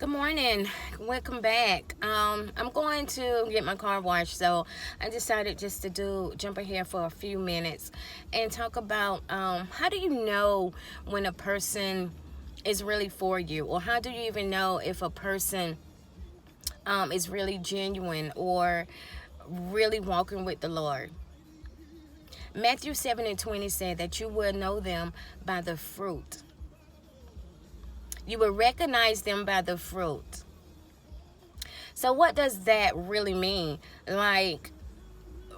Good morning. Welcome back. I'm going to get my car washed, so I decided just to jump in here for a few minutes and talk about how do you know when a person is really for you, or how do you even know if a person is really genuine or really walking with the Lord. Matthew 7:20 said that you will know them by the fruit. You will recognize them by the fruit. So what does that really mean? Like,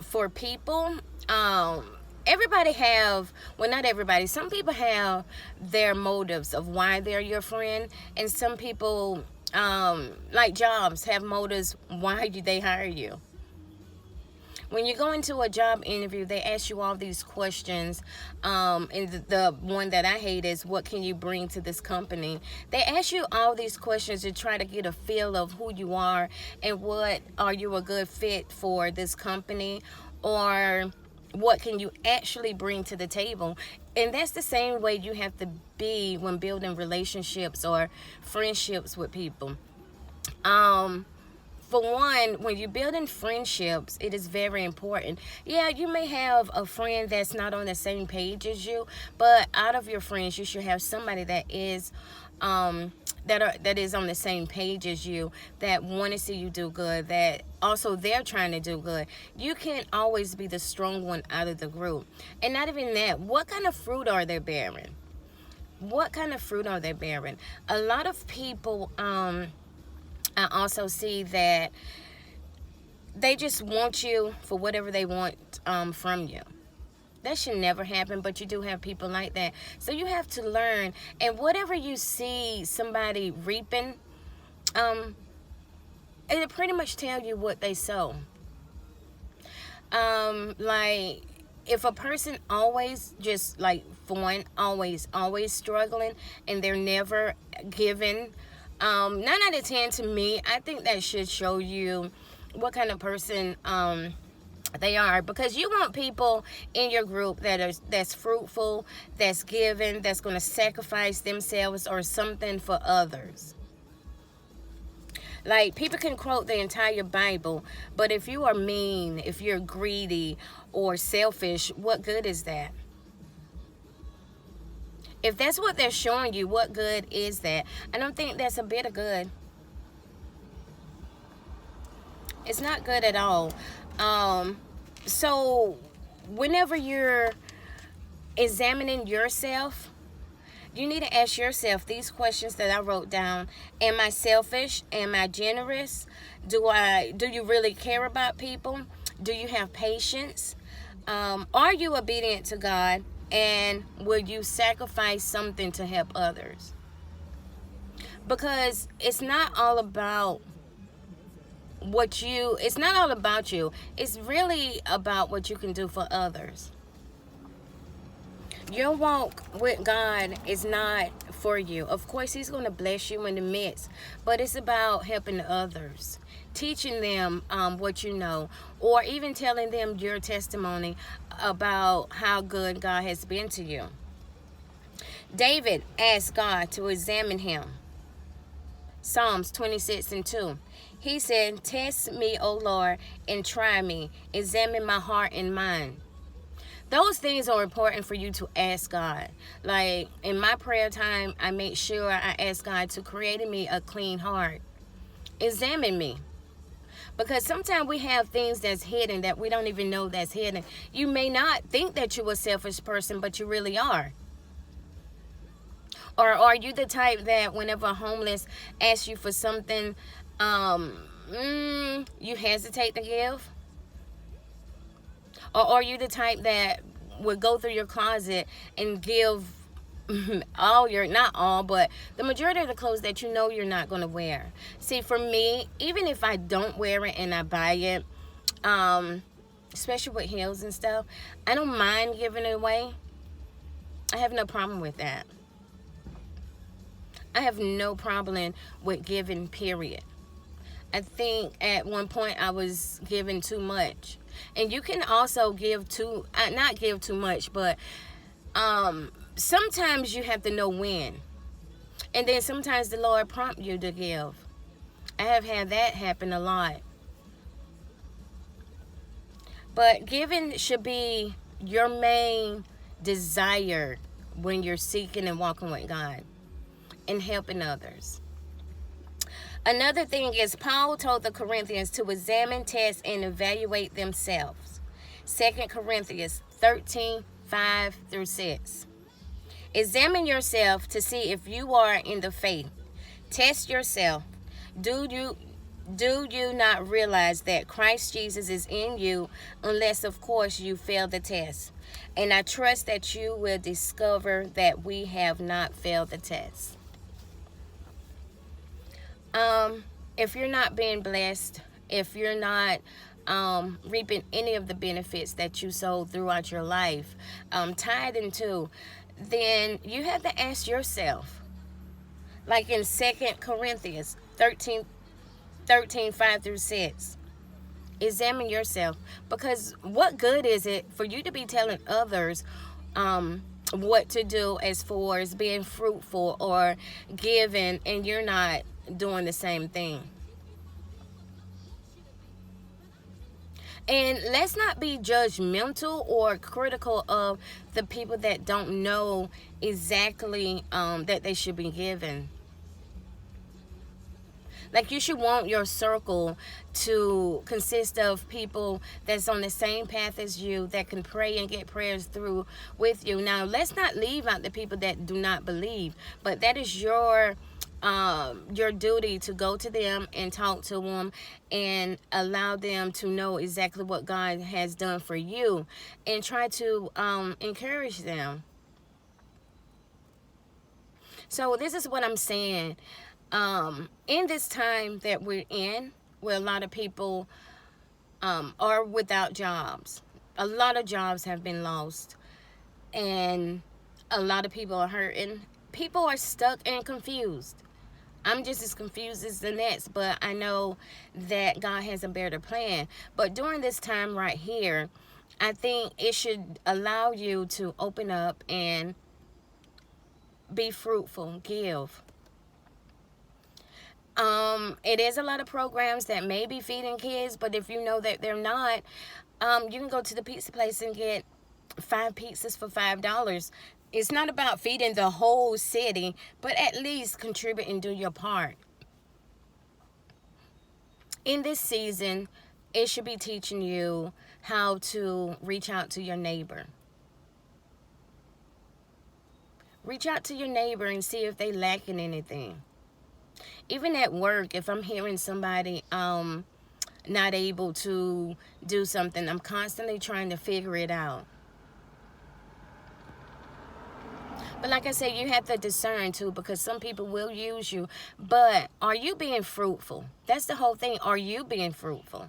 for people, everybody have, well, not everybody, some people have their motives of why they're your friend, and some people, like jobs, have motives why they hire you. When you go into a job interview, they ask you all these questions. And the one that I hate is, what can you bring to this company? They ask you all these questions to try to get a feel of who you are and what are you a good fit for this company, or what can you actually bring to the table. And that's the same way you have to be when building relationships or friendships with people. For one, when you're building friendships, it is very important. Yeah, you may have a friend that's not on the same page as you, but out of your friends, you should have somebody that is that is on the same page as you, that want to see you do good, that also they're trying to do good. You can't always be the strong one out of the group. And not even that, what kind of fruit are they bearing? What kind of fruit are they bearing? A lot of people, I also see that they just want you for whatever they want from you. That should never happen, but you do have people like that. So you have to learn, and whatever you see somebody reaping, it'll pretty much tell you what they sow. Like, if a person always just, like, for one, always struggling, and they're never giving, 9 out of 10 to me, I think that should show you what kind of person they are, because you want people in your group that's fruitful, that's giving, that's going to sacrifice themselves or something for others. Like, people can quote the entire Bible, but if you are mean, if you're greedy or selfish, what good is that? If that's what they're showing you, what good is that? I don't think that's a bit of good. It's not good at all. So whenever you're examining yourself, you need to ask yourself these questions that I wrote down. Am I selfish? Am I generous? Do you really care about people? Do you have patience? Are you obedient to God? And will you sacrifice something to help others? Because it's not all about it's not all about you. It's really about what you can do for others. Your walk with God is not for you. Of course, He's going to bless you in the midst, but it's about helping others, teaching them what you know, or even telling them your testimony about how good God has been to you. David asked God to examine him. Psalms 26:2. He said, "Test me, O Lord, and try me. Examine my heart and mind." Those things are important for you to ask God. Like, in my prayer time, I make sure I ask God to create in me a clean heart. Examine me. Because sometimes we have things that's hidden that we don't even know that's hidden. You may not think that you're a selfish person, but you really are. Or are you the type that whenever a homeless asks you for something, you hesitate to give? Or are you the type that would go through your closet and give not all, but the majority of the clothes that you know you're not going to wear? See, for me, even if I don't wear it and I buy it, especially with heels and stuff, I don't mind giving it away. I have no problem with that. I have no problem with giving, period. I think at one point I was giving too much. And you can also give not give too much, but sometimes you have to know when. And then sometimes the Lord prompt you to give. I have had that happen a lot. But giving should be your main desire when you're seeking and walking with God and helping others. Another thing is Paul told the Corinthians to examine, test, and evaluate themselves. 2 Corinthians 13:5-6. Examine yourself to see if you are in the faith. Test yourself. Do you not realize that Christ Jesus is in you, unless of course you fail the test? And I trust that you will discover that we have not failed the test. If you're not being blessed, if you're not reaping any of the benefits that you sowed throughout your life, tithing too, then you have to ask yourself, like in 2 Corinthians 13:5-6. Examine yourself, because what good is it for you to be telling others what to do as far as being fruitful or giving, and you're not doing the same thing? And let's not be judgmental or critical of the people that don't know exactly that they should be giving. Like, you should want your circle to consist of people that's on the same path as you, that can pray and get prayers through with you. Now, let's not leave out the people that do not believe, but that is your duty to go to them and talk to them and allow them to know exactly what God has done for you, and try to encourage them. So this is what I'm saying. In this time that we're in, where a lot of people are without jobs, a lot of jobs have been lost, and a lot of people are hurting. People are stuck and confused. I'm just as confused as the next, but I know that God has a better plan. But during this time right here, I think it should allow you to open up and be fruitful, give. It is a lot of programs that may be feeding kids, but if you know that they're not, you can go to the pizza place and get 5 pizzas for $5. It's not about feeding the whole city, but at least contribute and do your part. In this season, it should be teaching you how to reach out to your neighbor. Reach out to your neighbor and see if they lacking anything. Even at work, if I'm hearing somebody not able to do something, I'm constantly trying to figure it out. But like I said, you have to discern too, because some people will use you. But are you being fruitful? That's the whole thing. Are you being fruitful?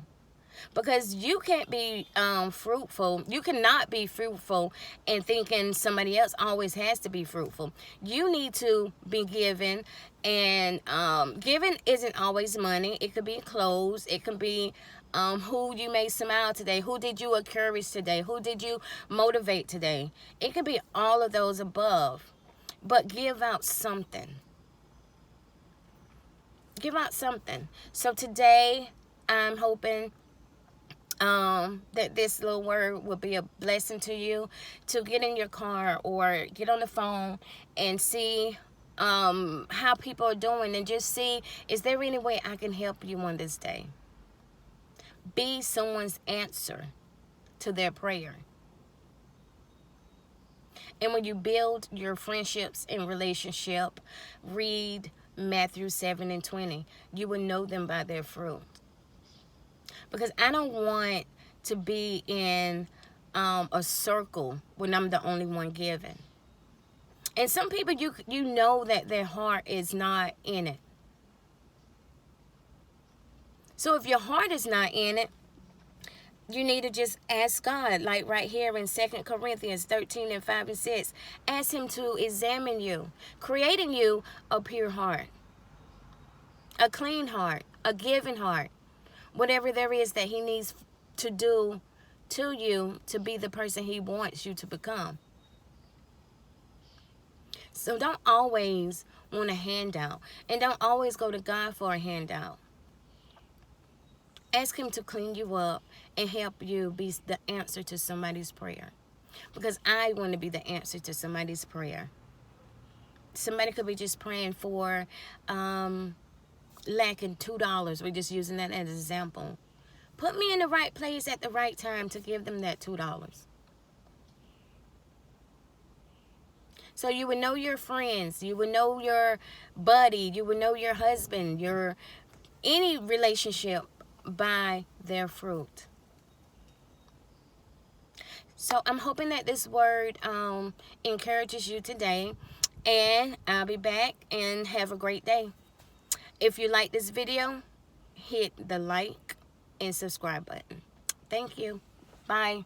Because you can't be fruitful. You cannot be fruitful and thinking somebody else always has to be fruitful. You need to be giving, and giving isn't always money. It could be clothes. It could be who you made smile today. Who did you encourage today? Who did you motivate today? It could be all of those above. But give out something. Give out something. So today, I'm hoping that this little word will be a blessing to you, to get in your car or get on the phone and see how people are doing, and just see, is there any way I can help you on this day? Be someone's answer to their prayer. And when you build your friendships and relationship, read Matthew 7:20. You will know them by their fruit. Because I don't want to be in a circle when I'm the only one giving. And some people, you know that their heart is not in it. So if your heart is not in it, you need to just ask God, like right here in 2 Corinthians 13:5-6. Ask him to examine you, creating you a pure heart, a clean heart, a giving heart. Whatever there is that he needs to do to you to be the person he wants you to become. So don't always want a handout. And don't always go to God for a handout. Ask him to clean you up and help you be the answer to somebody's prayer. Because I want to be the answer to somebody's prayer. Somebody could be just praying for lacking $2. We're just using that as an example. Put me in the right place at the right time to give them that $2. So you would know your friends, you would know your buddy, you would know your husband, your any relationship by their fruit. So I'm hoping that this word encourages you today. And I'll be back, and have a great day. If you like this video, hit the like and subscribe button. Thank you. Bye.